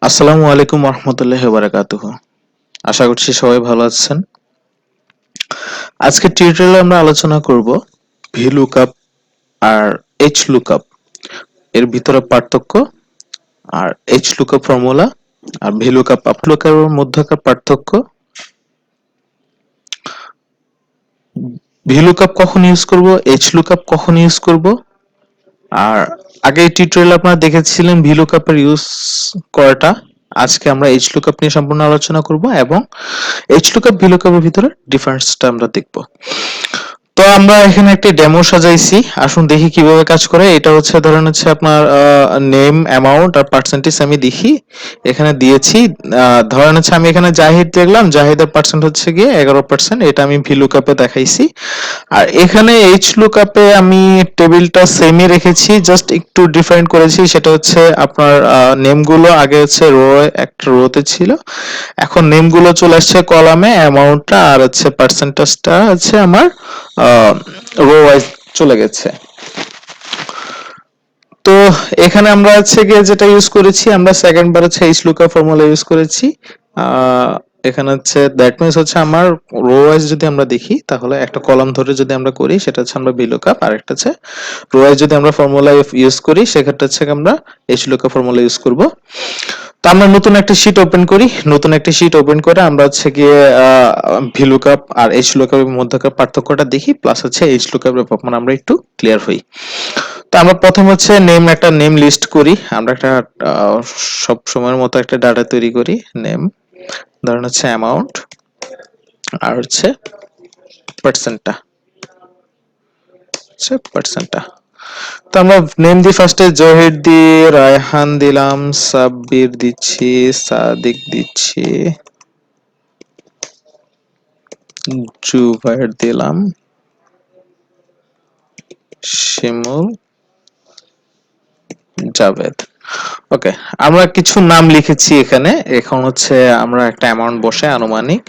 আসসালামু আলাইকুম রহমতুল্লাহি ওয়া বারাকাতুহু। আশা করছি সবাই ভালো আছেন। আজকে টিউটোরিয়ালে আমরা আলোচনা করব VLOOKUP আর HLOOKUP এর ভিতরে পার্থক্য, আর HLOOKUP ফর্মুলা আর VLOOKUP আপলুকআপ এর মধ্যকার পার্থক্য, VLOOKUP কখন ইউজ করব, HLOOKUP কখন ইউজ করব। আর আগে টিউটোরিয়ালে আপনারা দেখেছিলেন VLOOKUP এর ইউজ করাটা। আজকে আমরা HLOOKUP নিয়ে সম্পূর্ণ আলোচনা করব এবং HLOOKUP VLOOKUP এর ভিতরে ডিফারেন্সটা আমরা দেখব। তো আমরা এখানে একটি ডেমো সাজাইছি, আসুন দেখি কিভাবে কাজ করে। এটা হচ্ছে ধরেন হচ্ছে আপনার নেম, অ্যামাউন্ট আর পার্সেন্টেজ আমি দেখি এখানে দিয়েছি। ধরেন হচ্ছে আমি এখানে জাহিদ দেখলাম, জাহিদের পার্সেন্ট হচ্ছে গিয়ে 11%, এটা আমি VLOOKUP-এ দেখাইছি। আর এখানে HLOOKUP-এ আমি টেবিলটা সেমই রেখেছি, জাস্ট একটু ডিফারেন্ট করেছি। সেটা হচ্ছে আপনার নেমগুলো আগে হচ্ছে একটা রোতে ছিল, এখন নেমগুলো চলে আসছে কলামে, অ্যামাউন্টটা আর হচ্ছে পার্সেন্টেজটা হচ্ছে আমার রো ওয়াইজ চলে গেছে। তো এখানে আমরা হচ্ছে গিয়ে যেটা ইউজ করেছি, আমরা সেকেন্ড বার হচ্ছে HLOOKUP ফর্মুলা ইউজ করেছি। এখানে হচ্ছে দ্যাট মিন্স হচ্ছে আমার রো ওয়াইজ যদি আমরা দেখি, তাহলে একটা কলাম ধরে যদি আমরা করি সেটা হচ্ছে আমরা VLOOKUP, আর একটা হচ্ছে রো ওয়াইজ যদি আমরা ফর্মুলা ইউজ করি সেক্ষেত্রে হচ্ছে আমরা HLOOKUP ফর্মুলা ইউজ করব। তো আমরা নতুন একটা শীট ওপেন করি, নতুন একটা শীট ওপেন করে আমরা হচ্ছে গিয়ে VLOOKUP আর HLOOKUP এর মধ্যকার পার্থক্যটা দেখি, প্লাস হচ্ছে HLOOKUP এর মানে আমরা একটু ক্লিয়ার হই। তো আমরা প্রথম হচ্ছে একটা নেম লিস্ট করি, আমরা একটা সব সময়ের মতো একটা ডাটা তৈরি করি। নেম, ধরেন হচ্ছে অ্যামাউন্ট আর হচ্ছে পার্সেন্টটা, পার্সেন্টটা। তো আমরা নেম দিই ফার্স্টে জহির দিয়ে, রায়হান দিলাম, সাব্বির দিচ্ছি, সাদিক দিচ্ছি, জুবাইর দিলাম, শিমুল, জাভেদ। ওকে, আমরা কিছু নাম লিখেছি এখানে। এখন হচ্ছে আমরা একটা অ্যামাউন্ট বসে আনুমানিক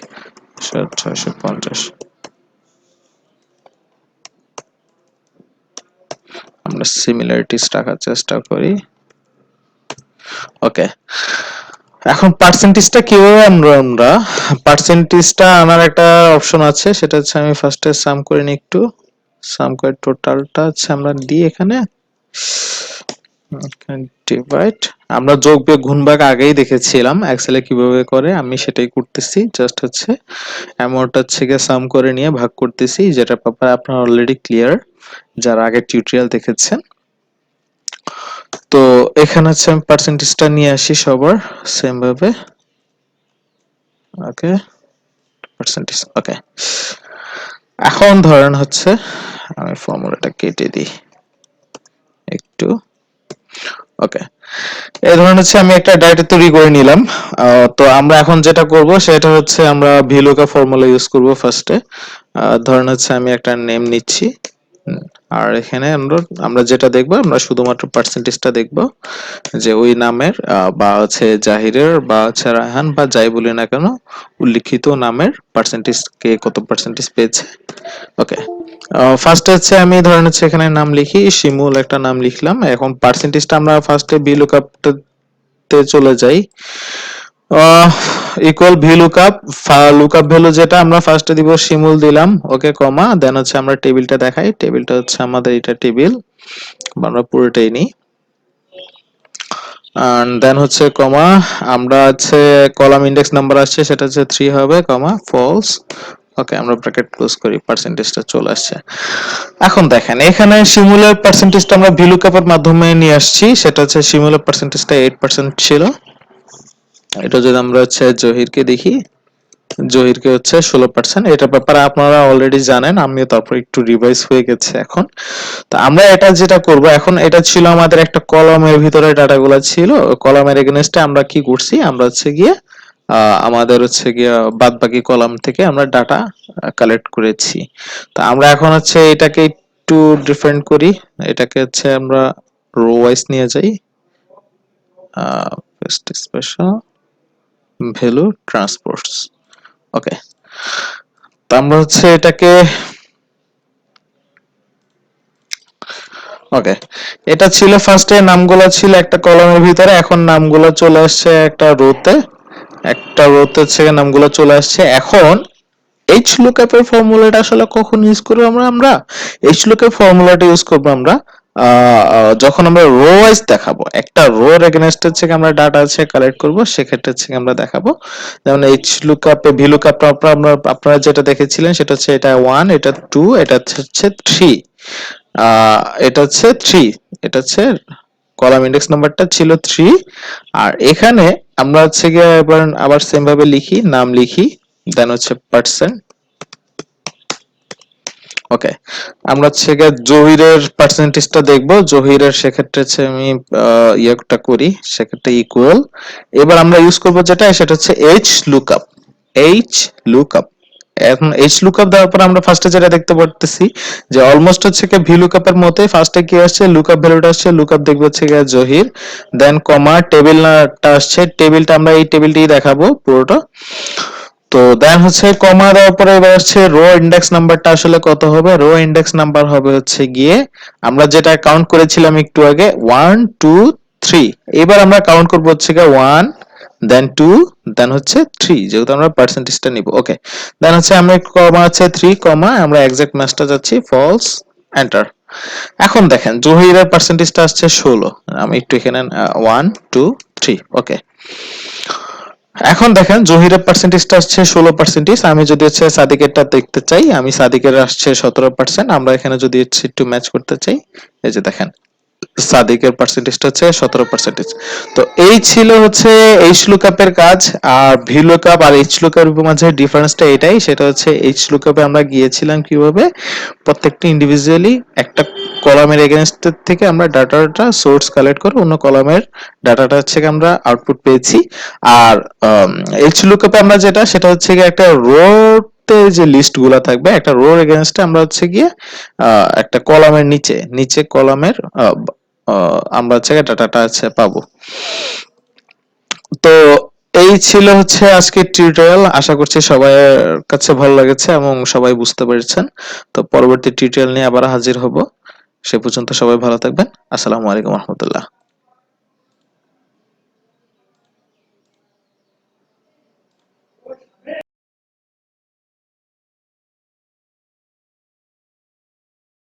650 আমরা সিমিলারিটিস রাখার চেষ্টা করি। ওকে, এখন পার্সেন্টেজটা কিভাবে আমরা পার্সেন্টেজটা আনার একটা অপশন আছে, সেটা হচ্ছে আমি ফার্স্টে সাম করে নিই একটু। সাম করে টোটালটা হচ্ছে আমরা দিই এখানে, ডিভাইড। আমরা যোগ বিয়োগ গুণ ভাগ আগেই দেখেছিলাম এক্সেলে কিভাবে করে, আমি সেটাই করতেছি। জাস্ট হচ্ছে অ্যামাউন্ট হচ্ছে গিয়ে সাম করে নিয়ে ভাগ করতেছি, যেটা ব্যাপারে আপনারা অলরেডি ক্লিয়ার যারা আগে টিউটোরিয়াল দেখেছেন। তো এখানে হচ্ছে আমি পার্সেন্টেজটা নিয়ে আসি সবার সেম ভাবে। ওকে, পার্সেন্টেজ। ওকে, এখন ধরেন হচ্ছে আমি ফর্মুলাটা কেটে দিই একটু। ওকে, এই ধরনের হচ্ছে আমি একটা ডাটা তৈরি করে নিলাম। তো আমরা এখন যেটা করব সেটা হচ্ছে আমরা VLOOKUP ফর্মুলা ইউজ করব ফার্স্টে। ধরেন হচ্ছে আমি একটা নেম নিচ্ছি, আর এখানে আমরা যেটা দেখব, আমরা শুধুমাত্র পার্সেন্টেজটা দেখব, যে ওই নামের বা হচ্ছে জাহিরের বা হচ্ছে রায়হান বা যাই বলি না কেন, উল্লিখিত নামের পার্সেন্টেজ কে কত পার্সেন্টেজ পেয়েছে। ওকে, ফার্স্ট হচ্ছে আমি ধরেন হচ্ছে এখানে নাম লিখি, শিমুল একটা নাম লিখলাম। এখন পার্সেন্টেজটা আমরা ফার্স্টে VLOOKUP তে চলে যাই। ইকুয়াল VLOOKUP, লুকআপ ভ্যালু যেটা আমরা ফার্স্টে দিব শিমুল দিলাম, ওকে, কমা, দেন হচ্ছে আমরা টেবিলটা দেখাই। টেবিলটা হচ্ছে আমাদের এটা টেবিল, আমরা পুরোটাই নিই। and দেন হচ্ছে কমা, আমরা হচ্ছে কলাম ইন্ডেক্স নাম্বার আসছে সেটা হচ্ছে 3 হবে, কমা, ফলস। ওকে, আমরা ব্র্যাকেট ক্লোজ করি, পার্সেন্টেজটা চলে আসছে। এখন দেখেন এখানে শিমুলের পার্সেন্টেজটা আমরা VLOOKUP এর মাধ্যমে নিয়ে আসছি, সেটা হচ্ছে শিমুলের পার্সেন্টেজটা 8% ছিল। এটা যদি আমরা হচ্ছে জহিরকে দেখি, জহিরকে হচ্ছে 16%। এটা ব্যাপারে আপনারা অলরেডি জানেন, আমিও তারপর একটু রিভাইজ হয়ে গেছে এখন। তো আমরা এটা যেটা করব, এখন এটা ছিল আমাদের একটা কলামের ভিতরে ডাটাগুলো ছিল, কলামের এগেইনস্টে আমরা কি করছি, আমরা হচ্ছে গিয়ে আমাদের হচ্ছে গিয়ে বাদ বাকি কলাম থেকে আমরা ডাটা কালেক্ট করেছি। তো আমরা এখন হচ্ছে এটাকে একটু ডিফারেন্ট করি, এটাকে হচ্ছে আমরা রো ওয়াইজ নিয়ে যাই। Paste special value transports. Okay, তো আমরা হচ্ছে এটাকে ওকে, এটা ছিল ফার্স্টে নামগুলো ছিল একটা কলামের ভিতরে, এখন নামগুলো চলে আসছে একটা রোতে, একটা রোতে হচ্ছে নামগুলো চলে আসছে। এখন এইচ লুকআপ এর ফর্মুলাটা আসলে কখন ইউজ করব আমরা এইচ লুকআপ ফর্মুলাটা ইউজ করব আমরা যখন আমরা রো ওয়াইজ দেখাবো, একটা রোর এগেইনস্ট হচ্ছে আমরা ডাটা আছে কালেক্ট করব, সেক্ষেত্রে হচ্ছে আমরা দেখাবো। যেমন H lookup A V lookup আপনারা যেটা দেখেছিলেন সেটা হচ্ছে এটা 1, এটা 2, এটা হচ্ছে 3, এটা হচ্ছে 3, এটা হচ্ছে কলাম ইন্ডেক্স নাম্বারটা ছিল 3। আর এখানে আমরা হচ্ছে গিয়ে এবার আবার সেম ভাবে লিখি, নাম লিখি, দেন হচ্ছে পার্সেন্ট। ওকে, আমরা হচ্ছে গিয়ে জহিরের পার্সেন্টেজটা দেখবো। জহিরের সেক্ষেত্রে হচ্ছে আমি ইয়েটা করি, সেক্ষেত্রে ইকুয়াল। এবার আমরা ইউজ করব যেটা, সেটা হচ্ছে এইচ লুকআপ। এইচ লুকআপ, এখন এইচ লুকআপ দেওয়ার পর আমরা ফার্স্টে যেটা দেখতে পারতেছি যে অলমোস্ট হচ্ছে কি ভি লুকআপ এর মতোই, ফার্স্টে কি আসছে লুকআপ ভ্যালুটা আসছে, লুকআপ দেখবে হচ্ছে গিয়ে জহির, দেন কমা টেবিলটা আসছে, টেবিলটা আমরা এই টেবিলটাই দেখাবো পুরোটা। তো দেন হচ্ছে কমা দেওয়ার পরে এবার হচ্ছে রো ইন্ডেক্স নাম্বারটা আসলে কত হবে, রো ইন্ডেক্স নাম্বার হবে হচ্ছে গিয়ে আমরা যেটা কাউন্ট করেছিলাম একটু আগে 1 2 3, এবার আমরা কাউন্ট করব হচ্ছে গিয়ে 1 দেন 2 দেন হচ্ছে 3, যেহেতু আমরা পার্সেন্টেজটা নিব। ওকে, দেন হচ্ছে আমরা কমা আছে 3 কমা আমরা এক্সাক্ট ম্যাচটা যাচ্ছি ফলস, এন্টার। এখন দেখেন জহিরের পার্সেন্টেজটা আসছে 16, আমি একটু এখানে 1 2 3। ওকে, এখন দেখেন জহিরের পার্সেন্টেজটা আসছে 16%। আমি যদি হচ্ছে সাদিকেরটা দেখতে চাই, আমি সাদিকের আসছে 17%। আমরা এখানে যদি একটু ম্যাচ করতে চাই, এই যে দেখেন সাদিকের পার্সেন্টেজটা হচ্ছে 17%। তো এই ছিল হচ্ছে এইচ লুকআপের কাজ। আর ভি লুকআপ আর এইচ লুকআপের মাঝে ডিফারেন্সটা এটাই, সেটা হচ্ছে এইচ লুকআপে আমরা গিয়েছিলাম কিভাবে প্রত্যেকটা ইন্ডিভিজুয়ালি একটা কলামের এগেইনস্ট থেকে আমরা ডাটাটা সোর্স কালেক্ট করে অন্য কলামের ডাটাটা হচ্ছে আমরা আউটপুট পেয়েছি। আর এইচ লুকআপে আমরা যেটা, সেটা হচ্ছে গিয়ে একটা রো তে যে লিস্ট গুলা থাকবে, একটা রোর এগেইনস্টে আমরা হচ্ছে গিয়ে একটা কলামের নিচে নিচে কলামের আমরা হচ্ছে ডাটাটা আছে পাবো। তো এই ছিল হচ্ছে আজকের টিউটোরিয়াল। আশা করছি সবার কাছে ভালো লেগেছে এবং সবাই বুঝতে পেরেছেন। তো পরবর্তী টিউটোরিয়াল নিয়ে আবার হাজির হব। সে পর্যন্ত সবাই ভালো থাকবেন। আসসালামু আলাইকুম রহমতুল্লাহ।